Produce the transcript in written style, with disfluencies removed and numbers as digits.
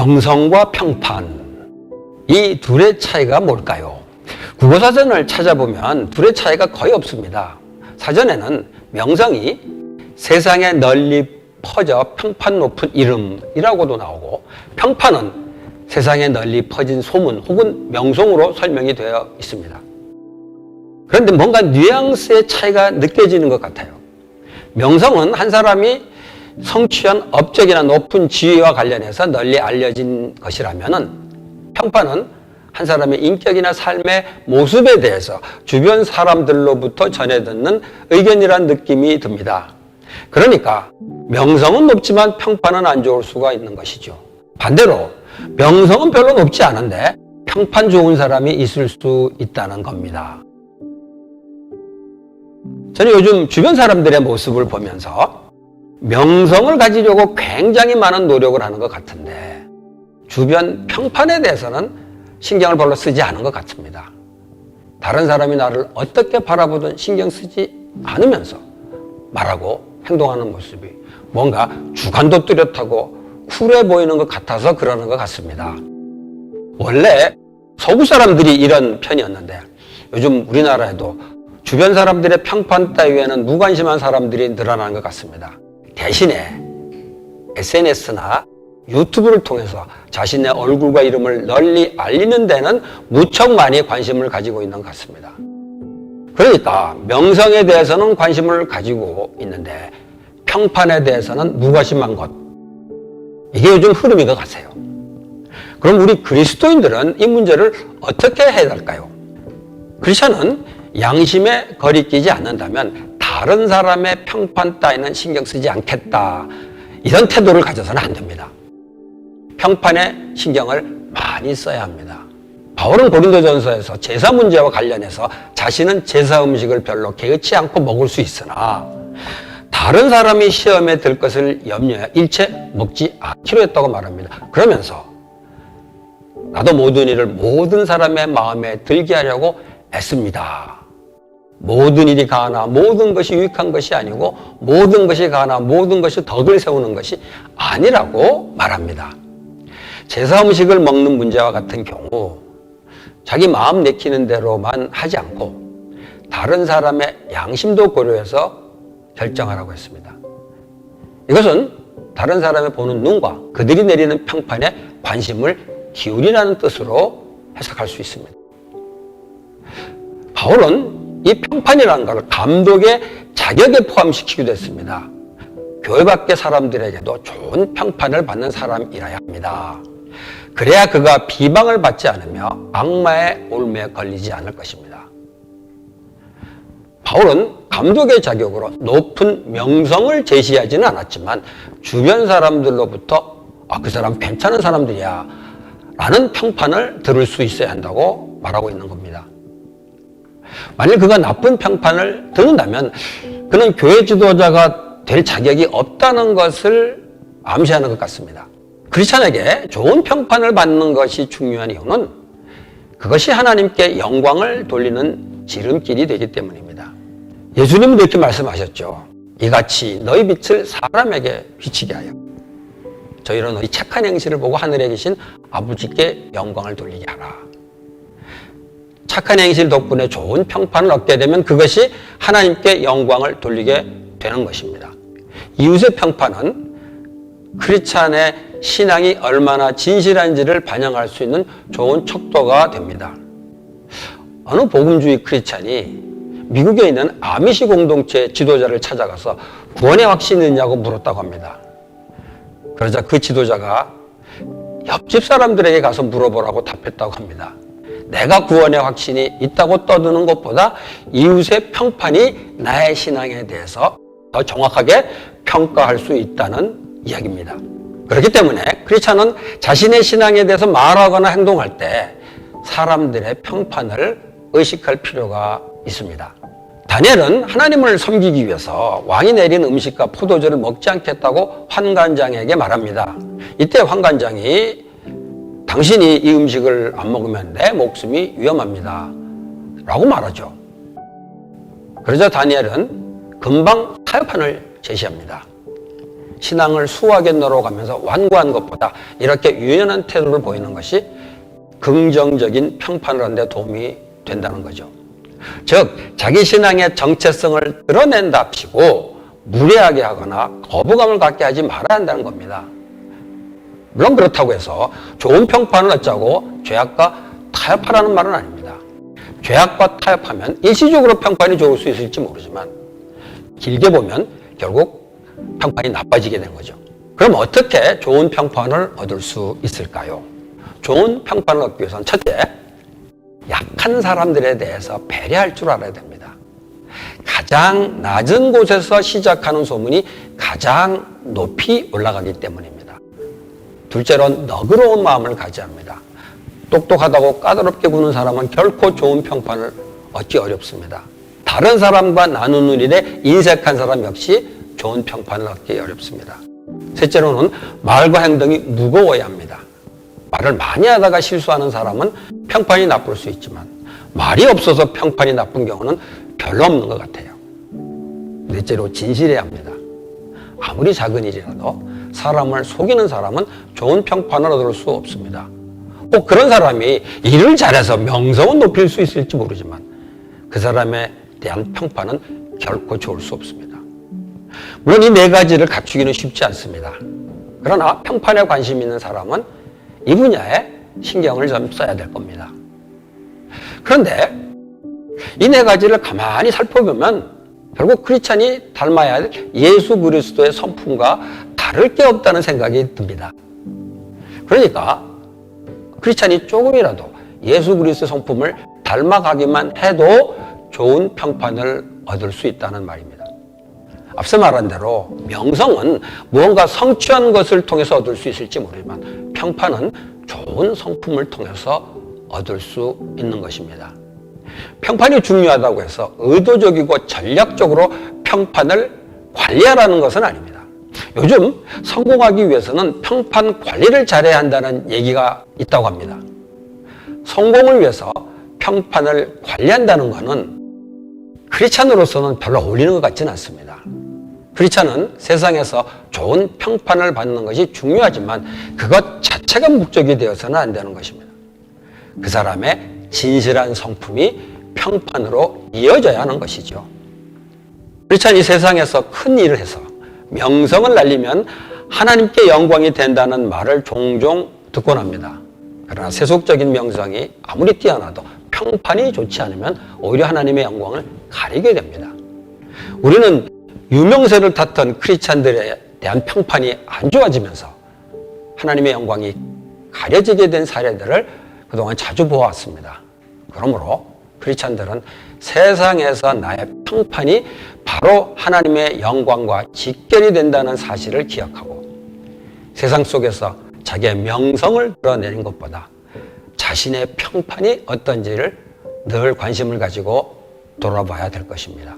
명성과 평판, 이 둘의 차이가 뭘까요? 국어사전을 찾아보면 둘의 차이가 거의 없습니다. 사전에는 명성이 세상에 널리 퍼져 평판 높은 이름이라고도 나오고, 평판은 세상에 널리 퍼진 소문 혹은 명성으로 설명이 되어 있습니다. 그런데 뭔가 뉘앙스의 차이가 느껴지는 것 같아요. 명성은 한 사람이 성취한 업적이나 높은 지위와 관련해서 널리 알려진 것이라면은, 평판은 한 사람의 인격이나 삶의 모습에 대해서 주변 사람들로부터 전해 듣는 의견이란 느낌이 듭니다. 그러니까 명성은 높지만 평판은 안 좋을 수가 있는 것이죠. 반대로 명성은 별로 높지 않은데 평판 좋은 사람이 있을 수 있다는 겁니다. 저는 요즘 주변 사람들의 모습을 보면서 명성을 가지려고 굉장히 많은 노력을 하는 것 같은데 주변 평판에 대해서는 신경을 별로 쓰지 않은 것 같습니다. 다른 사람이 나를 어떻게 바라보든 신경 쓰지 않으면서 말하고 행동하는 모습이 뭔가 주관도 뚜렷하고 쿨해 보이는 것 같아서 그러는 것 같습니다. 원래 서구 사람들이 이런 편이었는데 요즘 우리나라에도 주변 사람들의 평판 따위에는 무관심한 사람들이 늘어나는 것 같습니다. 대신에 SNS나 유튜브를 통해서 자신의 얼굴과 이름을 널리 알리는 데는 무척 많이 관심을 가지고 있는 것 같습니다. 그러니까 명성에 대해서는 관심을 가지고 있는데 평판에 대해서는 무관심한 것, 이게 요즘 흐름인 것 같아요. 그럼 우리 그리스도인들은 이 문제를 어떻게 해야 할까요? 크리스천은 양심에 거리끼지 않는다면 다른 사람의 평판 따위는 신경 쓰지 않겠다, 이런 태도를 가져서는 안 됩니다. 평판에 신경을 많이 써야 합니다. 바울은 고린도전서에서 제사 문제와 관련해서 자신은 제사 음식을 별로 개의치 않고 먹을 수 있으나 다른 사람이 시험에 들 것을 염려해 일체 먹지 않기로 했다고 말합니다. 그러면서 나도 모든 일을 모든 사람의 마음에 들게 하려고 애씁니다. 모든 일이 가나 모든 것이 유익한 것이 아니고 모든 것이 가나 모든 것이 덕을 세우는 것이 아니라고 말합니다. 제사 음식을 먹는 문제와 같은 경우 자기 마음 내키는 대로만 하지 않고 다른 사람의 양심도 고려해서 결정하라고 했습니다. 이것은 다른 사람이 보는 눈과 그들이 내리는 평판에 관심을 기울이라는 뜻으로 해석할 수 있습니다. 바울은 이 평판이라는 것을 감독의 자격에 포함시키기도 했습니다. 교회 밖의 사람들에게도 좋은 평판을 받는 사람이라야 합니다. 그래야 그가 비방을 받지 않으며 악마의 올무에 걸리지 않을 것입니다. 바울은 감독의 자격으로 높은 명성을 제시하지는 않았지만 주변 사람들로부터 그 사람 괜찮은 사람들이야 라는 평판을 들을 수 있어야 한다고 말하고 있는 겁니다. 만일 그가 나쁜 평판을 듣는다면 그는 교회 지도자가 될 자격이 없다는 것을 암시하는 것 같습니다. 크리스천에게 좋은 평판을 받는 것이 중요한 이유는 그것이 하나님께 영광을 돌리는 지름길이 되기 때문입니다. 예수님은 이렇게 말씀하셨죠. 이같이 너희 빛을 사람에게 비치게 하여 저희로 너희 착한 행실을 보고 하늘에 계신 아버지께 영광을 돌리게 하라. 착한 행실 덕분에 좋은 평판을 얻게 되면 그것이 하나님께 영광을 돌리게 되는 것입니다. 이웃의 평판은 크리스찬의 신앙이 얼마나 진실한지를 반영할 수 있는 좋은 척도가 됩니다. 어느 복음주의 크리스찬이 미국에 있는 아미시 공동체 지도자를 찾아가서 구원의 확신이 있냐고 물었다고 합니다. 그러자 그 지도자가 옆집 사람들에게 가서 물어보라고 답했다고 합니다. 내가 구원의 확신이 있다고 떠드는 것보다 이웃의 평판이 나의 신앙에 대해서 더 정확하게 평가할 수 있다는 이야기입니다. 그렇기 때문에 크리스찬은 자신의 신앙에 대해서 말하거나 행동할 때 사람들의 평판을 의식할 필요가 있습니다. 다니엘은 하나님을 섬기기 위해서 왕이 내린 음식과 포도주를 먹지 않겠다고 환관장에게 말합니다. 이때 환관장이 당신이 이 음식을 안 먹으면 내 목숨이 위험합니다 라고 말하죠. 그러자 다니엘은 금방 타협판을 제시합니다. 신앙을 수하게 놀아가면서 완고한 것보다 이렇게 유연한 태도를 보이는 것이 긍정적인 평판을 하는 데 도움이 된다는 거죠. 즉 자기 신앙의 정체성을 드러낸답시고 무례하게 하거나 거부감을 갖게 하지 말아야 한다는 겁니다. 물론 그렇다고 해서 좋은 평판을 얻자고 죄악과 타협하라는 말은 아닙니다. 죄악과 타협하면 일시적으로 평판이 좋을 수 있을지 모르지만 길게 보면 결국 평판이 나빠지게 되는 거죠. 그럼 어떻게 좋은 평판을 얻을 수 있을까요? 좋은 평판을 얻기 위해서는 첫째, 약한 사람들에 대해서 배려할 줄 알아야 됩니다. 가장 낮은 곳에서 시작하는 소문이 가장 높이 올라가기 때문입니다. 둘째로 너그러운 마음을 가져야 합니다. 똑똑하다고 까다롭게 구는 사람은 결코 좋은 평판을 얻기 어렵습니다. 다른 사람과 나누는 일에 인색한 사람 역시 좋은 평판을 얻기 어렵습니다. 셋째로는 말과 행동이 무거워야 합니다. 말을 많이 하다가 실수하는 사람은 평판이 나쁠 수 있지만 말이 없어서 평판이 나쁜 경우는 별로 없는 것 같아요. 넷째로 진실해야 합니다. 아무리 작은 일이라도 사람을 속이는 사람은 좋은 평판을 얻을 수 없습니다. 꼭 그런 사람이 일을 잘해서 명성은 높일 수 있을지 모르지만 그 사람에 대한 평판은 결코 좋을 수 없습니다. 물론 이 네 가지를 갖추기는 쉽지 않습니다. 그러나 평판에 관심 있는 사람은 이 분야에 신경을 좀 써야 될 겁니다. 그런데 이 네 가지를 가만히 살펴보면 결국 크리스찬이 닮아야 할 예수 그리스도의 성품과 다를 게 없다는 생각이 듭니다. 그러니까 크리스찬이 조금이라도 예수 그리스도의 성품을 닮아가기만 해도 좋은 평판을 얻을 수 있다는 말입니다. 앞서 말한 대로 명성은 무언가 성취한 것을 통해서 얻을 수 있을지 모르지만 평판은 좋은 성품을 통해서 얻을 수 있는 것입니다. 평판이 중요하다고 해서 의도적이고 전략적으로 평판을 관리하라는 것은 아닙니다. 요즘 성공하기 위해서는 평판 관리를 잘해야 한다는 얘기가 있다고 합니다. 성공을 위해서 평판을 관리한다는 것은 크리스찬으로서는 별로 어울리는 것 같지는 않습니다. 크리스찬은 세상에서 좋은 평판을 받는 것이 중요하지만 그것 자체가 목적이 되어서는 안 되는 것입니다. 그 사람의 진실한 성품이 평판으로 이어져야 하는 것이죠. 크리스찬이 세상에서 큰 일을 해서 명성을 날리면 하나님께 영광이 된다는 말을 종종 듣곤 합니다. 그러나 세속적인 명성이 아무리 뛰어나도 평판이 좋지 않으면 오히려 하나님의 영광을 가리게 됩니다. 우리는 유명세를 탔던 크리스찬들에 대한 평판이 안 좋아지면서 하나님의 영광이 가려지게 된 사례들을 그동안 자주 보아왔습니다. 그러므로 크리스찬들은 세상에서 나의 평판이 바로 하나님의 영광과 직결이 된다는 사실을 기억하고 세상 속에서 자기의 명성을 드러내는 것보다 자신의 평판이 어떤지를 늘 관심을 가지고 돌아봐야 될 것입니다.